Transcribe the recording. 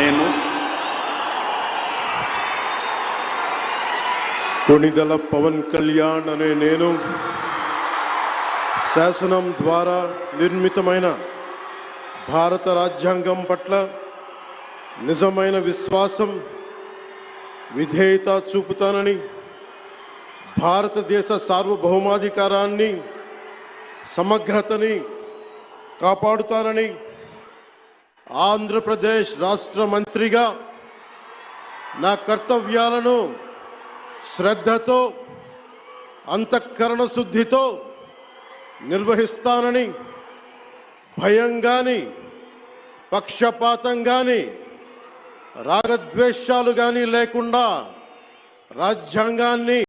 నేను కొణిదెల పవన్ కళ్యాణ్ అనే నేను శాసనం ద్వారా నిర్మితమైన భారత రాజ్యాంగం పట్ల నిజమైన విశ్వాసం విధేయత చూపుతానని, భారతదేశ సార్వభౌమాధికారాన్ని సమగ్రతని కాపాడుతానని, ఆంధ్రప్రదేశ్ రాష్ట్ర మంత్రిగా నా కర్తవ్యాలను శ్రద్ధతో అంతఃకరణ శుద్ధితో నిర్వహిస్తానని, భయం గాని పక్షపాతం గాని రాగద్వేషాలు గాని లేకుండా రాజ్యాంగాన్ని